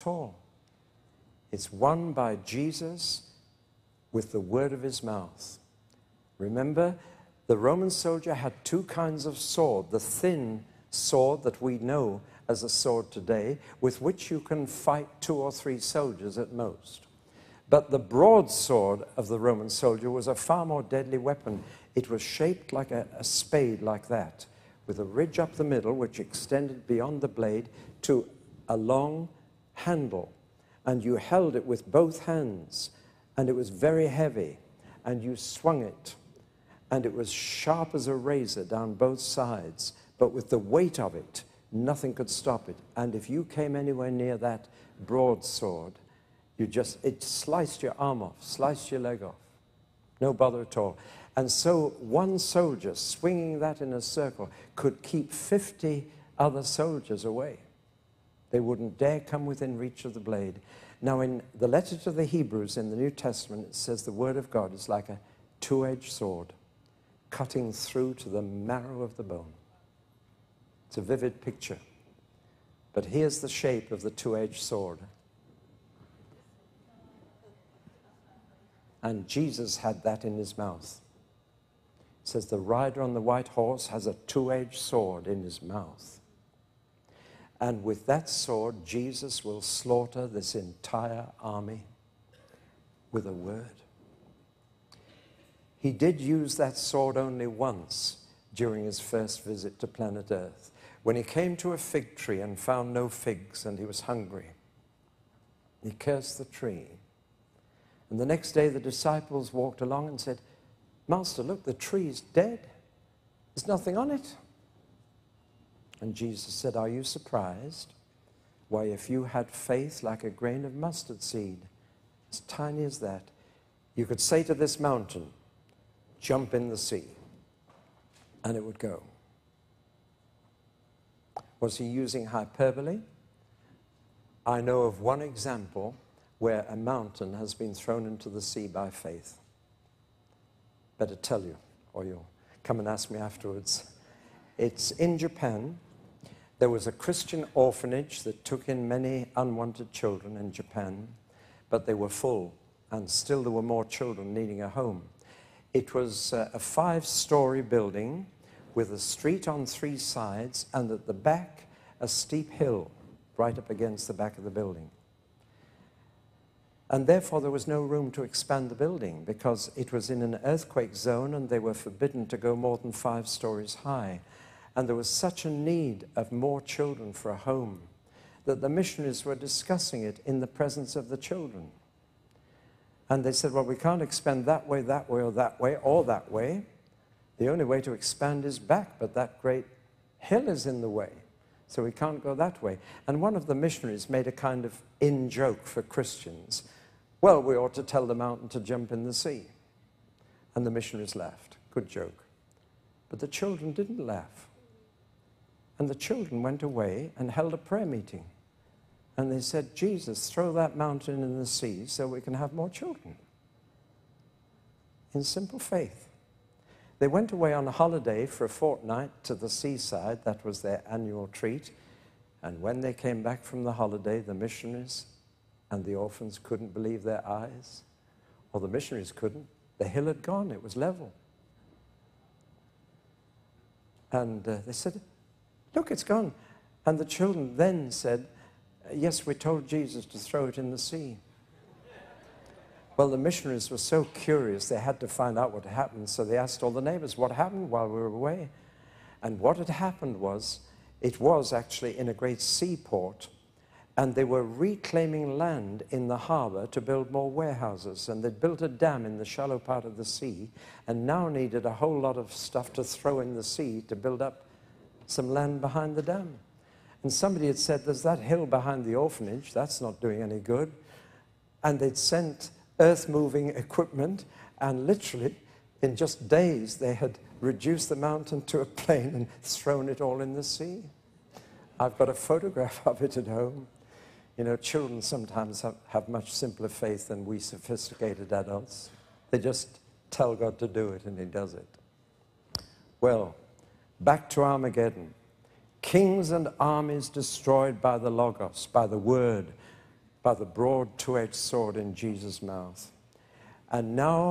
all. It's won by Jesus with the word of his mouth. Remember, the Roman soldier had two kinds of sword. The thin sword that we know as a sword today, with which you can fight 2 or 3 soldiers at most. But the broadsword of the Roman soldier was a far more deadly weapon. It was shaped like a spade like that, with a ridge up the middle which extended beyond the blade to a long handle. And you held it with both hands, and it was very heavy, and you swung it, and it was sharp as a razor down both sides, but with the weight of it, nothing could stop it. And if you came anywhere near that broadsword, it sliced your arm off, sliced your leg off. No bother at all. And so one soldier swinging that in a circle could keep 50 other soldiers away. They wouldn't dare come within reach of the blade. Now, in the letter to the Hebrews in the New Testament, it says the word of God is like a two-edged sword, cutting through to the marrow of the bone. It's a vivid picture. But here's the shape of the two-edged sword. And Jesus had that in his mouth. It says the rider on the white horse has a two-edged sword in his mouth. And with that sword, Jesus will slaughter this entire army with a word. He did use that sword only once during his first visit to planet Earth, when he came to a fig tree and found no figs and he was hungry. He cursed the tree. And the next day the disciples walked along and said, "Master, look, the tree's dead. There's nothing on it." And Jesus said, "Are you surprised? Why, if you had faith like a grain of mustard seed, as tiny as that, you could say to this mountain, 'Jump in the sea,' and it would go." Was he using hyperbole? I know of one example where a mountain has been thrown into the sea by faith. Better tell you, or you'll come and ask me afterwards. It's in Japan. There was a Christian orphanage that took in many unwanted children in Japan, but they were full, and still there were more children needing a home. It was a 5-story building with a street on 3 sides, and at the back, a steep hill right up against the back of the building. And therefore, there was no room to expand the building because it was in an earthquake zone and they were forbidden to go more than 5 stories high. And there was such a need of more children for a home that the missionaries were discussing it in the presence of the children. And they said, well, we can't expand that way, or that way, or that way. The only way to expand is back, but that great hill is in the way, so we can't go that way. And one of the missionaries made a kind of in-joke for Christians. Well, we ought to tell the mountain to jump in the sea. And the missionaries laughed. Good joke. But the children didn't laugh. And the children went away and held a prayer meeting. And they said, Jesus, throw that mountain in the sea so we can have more children. In simple faith. They went away on a holiday for a fortnight to the seaside. That was their annual treat. And when they came back from the holiday, the missionaries and the orphans couldn't believe their eyes. Or the missionaries couldn't. The hill had gone. It was level. And they said, look, it's gone. And the children then said, yes, we told Jesus to throw it in the sea. Well, the missionaries were so curious, they had to find out what happened, so they asked all the neighbors, what happened while we were away? And what had happened was, it was actually in a great seaport, and they were reclaiming land in the harbor to build more warehouses, and they'd built a dam in the shallow part of the sea, and now needed a whole lot of stuff to throw in the sea to build up some land behind the dam. And somebody had said, there's that hill behind the orphanage, that's not doing any good. And they'd sent earth-moving equipment, and literally, in just days, they had reduced the mountain to a plain and thrown it all in the sea. I've got a photograph of it at home. You know, children sometimes have much simpler faith than we sophisticated adults. They just tell God to do it, and he does it. Well, back to Armageddon. Kings and armies destroyed by the Logos, by the Word, by the broad two-edged sword in Jesus' mouth. And now